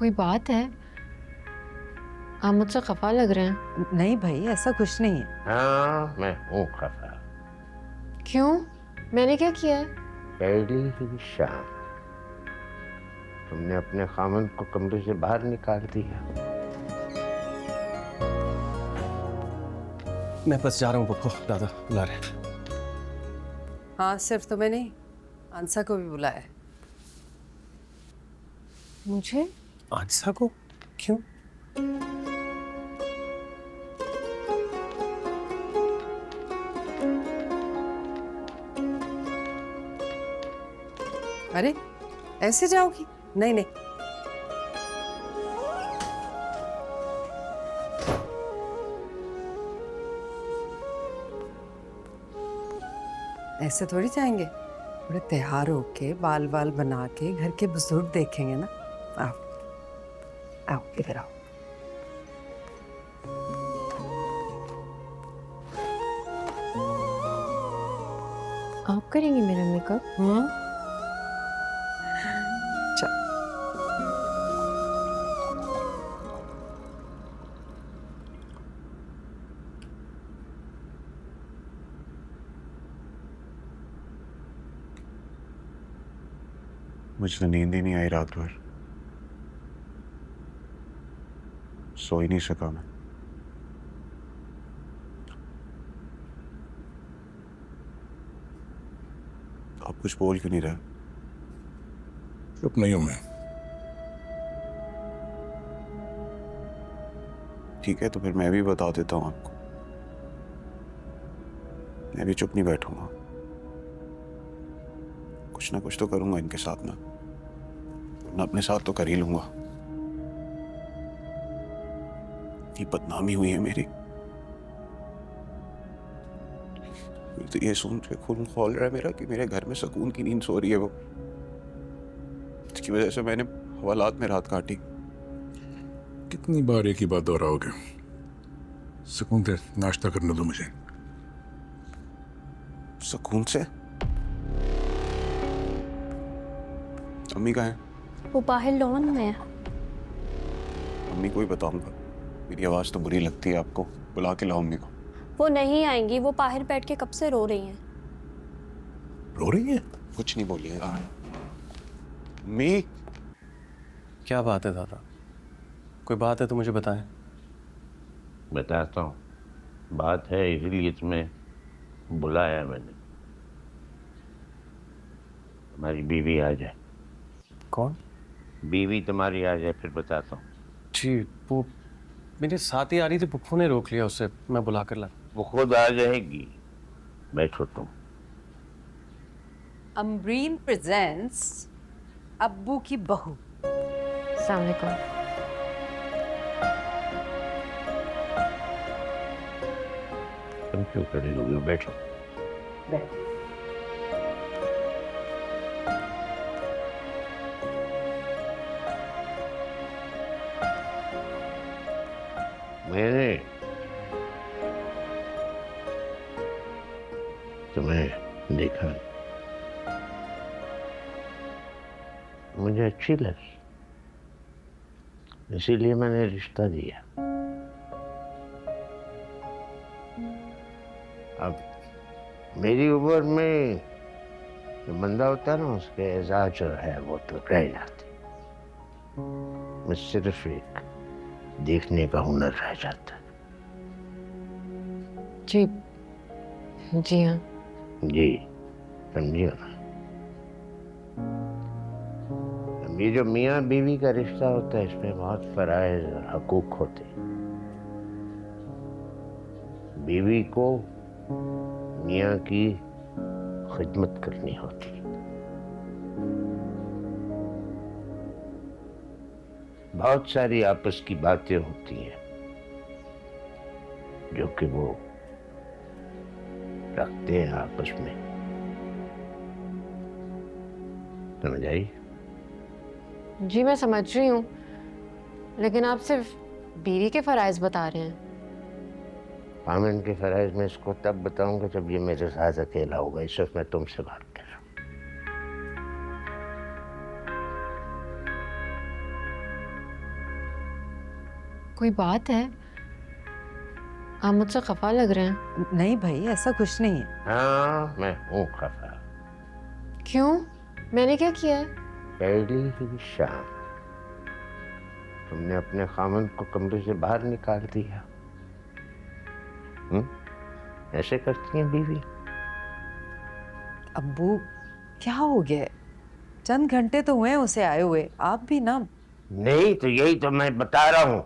कोई बात है? आप मुझसे खफा लग रहे हैं। नहीं भाई, ऐसा कुछ नहीं है। हाँ, मैं हूँ खफा। क्यों? मैंने क्या किया है? पहली ही शाम तुमने अपने खामन को कमरे से बाहर निकाल दिया। मैं बस जा रहा हूँ पप्पू, दादा बुला रहे हैं। हाँ, सिर्फ तुम्हें नहीं, आंसा को भी बुलाया है। मुझे? आंसा को? क्यों? अरे ऐसे जाओगी? नहीं नहीं, ऐसे थोड़ी जाएंगे। थोड़े त्योहार होके बाल बाल बना के घर के बुजुर्ग देखेंगे ना। आओ आओ, इधर आओ। आप करेंगे मेरा मेकअप? चल। मुझे नींद ही नहीं आई रात भर, सो ही नहीं सका मैं। आप कुछ बोल क्यों नहीं रहे? चुप नहीं हूं मैं। ठीक है, तो फिर मैं भी बता देता हूं आपको। मैं भी चुप नहीं बैठूंगा, कुछ ना कुछ तो करूंगा इनके साथ में, वरना अपने साथ तो कर ही लूंगा। ये बदनामी हुई है मेरी। तो ये सुन के खून खौल रहा है मेरा कि मेरे घर में सुकून की नींद सो रही है वो। इसकी वजह से मैंने हवालात में रात काटी। कितनी बार एक ही बात दोहराओगे? सुकून से नाश्ता करने दो मुझे। सुकून से? अम्मी कहाँ है? वो बाहर लॉन में है। अम्मी को ही बताऊंगा। मेरी आवाज तो बुरी लगती है आपको, बुला के लाओ अम्मी को। वो नहीं आएंगी, वो बाहर बैठ के कब से रो रही हैं। रो रही है? कुछ नहीं बोलिएगा अम्मी। क्या बात है दादा? कोई बात है तो मुझे बताएं। बताता हूँ, बात है इसीलिए तुम्हें बुलाया मैंने। तुम्हारी बीवी आ जाए। कौन? बीवी तुम्हारी आ जाए, फिर बताता हूँ। जी, वो मेरे साथ ही आ रही थी, पप्पू ने रोक लिया उसे, मैं बुला कर ला। वो खुद आ जाएगी, बैठो तुम। अमरीन प्रेजेंट्स अब्बू की बहू। अस्सलाम वालेकुम। तुम क्यों खड़े हो? बैठो। मैंने तुम्हें देखा, मुझे अच्छी लगी, इसीलिए मैंने रिश्ता दिया। अब मेरी उम्र में जो बंदा होता है ना, उसके एजाज जो है वो तो रह जाती। मैं सिर्फ एक देखने का हुनर रह जाता है। जी जी हाँ। जी, समझिए ना। ये जो मियाँ बीवी का रिश्ता होता है, इसमें बहुत फराइज और हकूक होते हैं। बीवी को मियाँ की खिदमत करनी होती है। बहुत सारी आपस की बातें होती हैं जो कि वो रखते हैं आपस में। समझ आई? जी मैं समझ रही हूँ, लेकिन आप सिर्फ बीवी के फराइज बता रहे हैं। आमिन के फराइज में इसको तब बताऊंगा जब ये मेरे साथ अकेला होगा। इस वक्त मैं तुमसे बात कर रहा हूँ। कोई बात है? आप मुझसे खफा लग रहे हैं। नहीं भाई, ऐसा कुछ नहीं है। हाँ, मैं हूँ खफा। क्यों? मैंने क्या किया है? पहली ही शाम तुमने अपने खामन को कमरे से बाहर निकाल दिया। ऐसे करती हैं बीवी? अब्बू, क्या हो गया? चंद घंटे तो हुए हैं उसे आए हुए, आप भी ना। नहीं तो यही तो मैं बता रहा हूँ।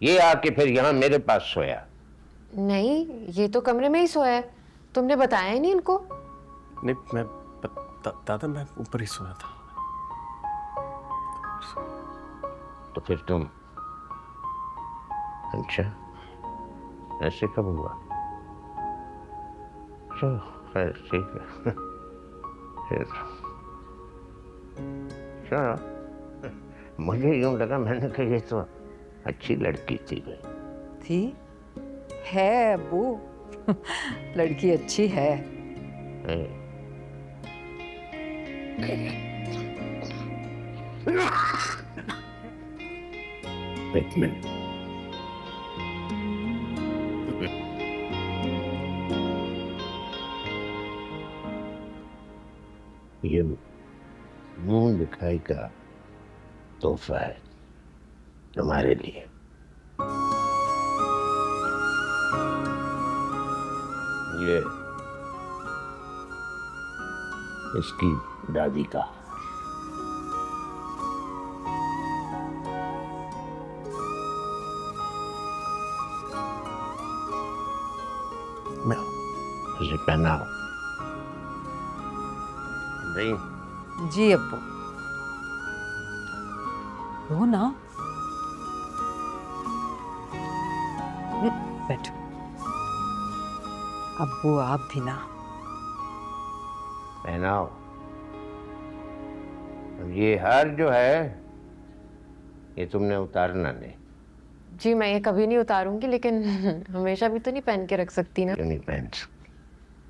ये आके फिर यहाँ मेरे पास सोया। नहीं, ये तो कमरे में ही सोया है। तुमने बताया ही नहीं इनको? नहीं, मैं दादा मैं ऊपर ही सोया था। तो फिर तुम, अच्छा ऐसे कब हुआ? चलो खैर ठीक है। फिर चलो, मुझे यूं लगा, मैंने कहा ये तो अच्छी लड़की थी। है अब्बू। लड़की अच्छी है। एक मिनट। ये मुंह दिखाई का तोहफा है तुम्हारे लिए। ये इसकी दादी का। मैं उसे पहनाओ। नहीं, जी अब्बू। रो ना। बैठो। अब्बू आप भी ना। पहनाओ। अब ये हार जो है ये तुमने उतारना नहीं। जी मैं ये कभी नहीं उतारूंगी, लेकिन हमेशा भी तो नहीं पहन के रख सकती ना। क्यों नहीं पहन सकती?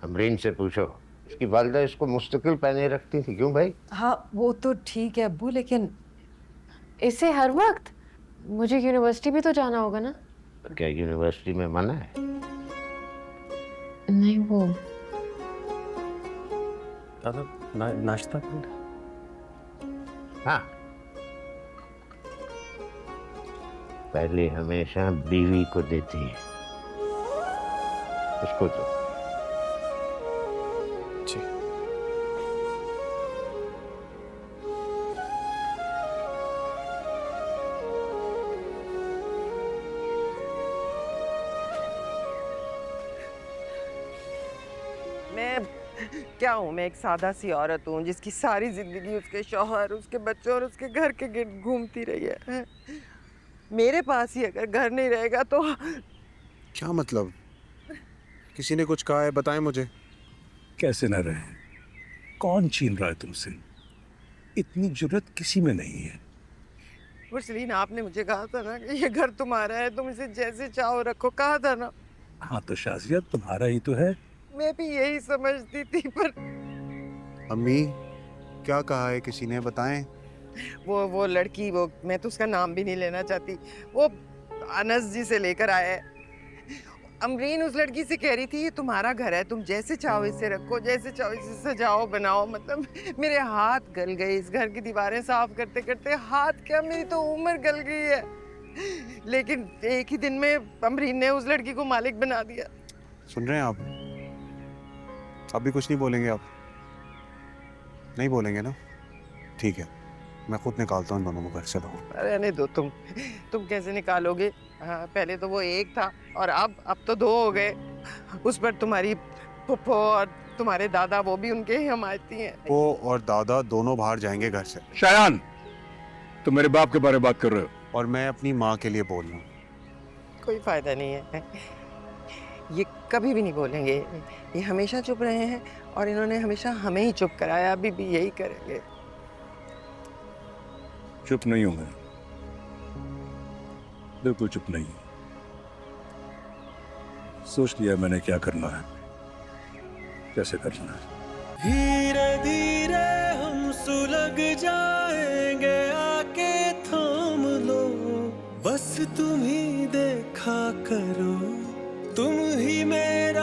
अमरीन से पूछो, इसकी वालिदा इसको मुस्तकिल पहने रखती थी। क्यों भाई? हाँ वो तो ठीक है अब्बू, लेकिन इसे हर वक्त? मुझे यूनिवर्सिटी भी तो जाना होगा ना। क्या यूनिवर्सिटी में मना है? नहीं वो दादा नाश्ता कर। हाँ, पहले हमेशा बीवी को देती है, उसको तो। जी मैं क्या हूँ? मैं एक सादा सी औरत हूँ जिसकी सारी जिंदगी उसके शौहर, उसके बच्चों और उसके घर के गिर्द घूमती रही है। मेरे पास ही अगर घर नहीं रहेगा तो क्या मतलब? किसी ने कुछ कहा है? बताएं मुझे। कैसे न रहे? कौन छीन रहा है तुमसे? इतनी जुर्रत किसी में नहीं है। मुरसलीन, आपने मुझे कहा था ना कि ये घर तुम्हारा है, तुम इसे जैसे चाहो रखो, कहा था ना। हाँ तो शाजिया तुम्हारा ही तो है। मैं भी यही समझती थी, पर अम्मी, क्या कहा है किसी ने? बताएं। वो लड़की, वो मैं तो उसका नाम भी नहीं लेना चाहती, वो अनस जी से लेकर आया है। अमरीन उस लड़की से कह रही थी ये तुम्हारा घर है, तुम जैसे चाहो इसे रखो, जैसे चाहो इसे सजाओ बनाओ। मतलब मेरे हाथ गल गए इस घर की दीवारें साफ करते करते। हाथ क्या, मेरी तो उम्र गल गई है। लेकिन एक ही दिन में अमरीन ने उस लड़की को मालिक बना दिया। सुन रहे हैं आप? अभी कुछ नहीं बोलेंगे आप? नहीं बोलेंगे ना? ठीक है, मैं खुद निकालता हूँ इन दोनों को घर से बाहर। अरे नहीं दो, तुम कैसे निकालोगे? हाँ, पहले तो वो एक था और अब तो दो हो गए। उस पर तुम्हारी फुफ्फो और तुम्हारे दादा, वो भी उनके ही हमायती हैं। वो और दादा दोनों बाहर जाएंगे घर से। शायान, तुम मेरे बाप के बारे में बात कर रहे हो? और मैं अपनी माँ के लिए बोल रहा हूँ। कोई फायदा नहीं है, ये कभी भी नहीं बोलेंगे। ये हमेशा चुप रहे हैं और इन्होंने हमेशा हमें ही चुप कराया, अभी भी यही करेंगे। चुप नहीं हूं मैं, बिल्कुल चुप नहीं। सोच लिया मैंने क्या करना है, कैसे करना है। धीरे धीरे हम सुलग जाएंगे, आके थाम लो बस तुम ही देखा करो, तुम ही मेरा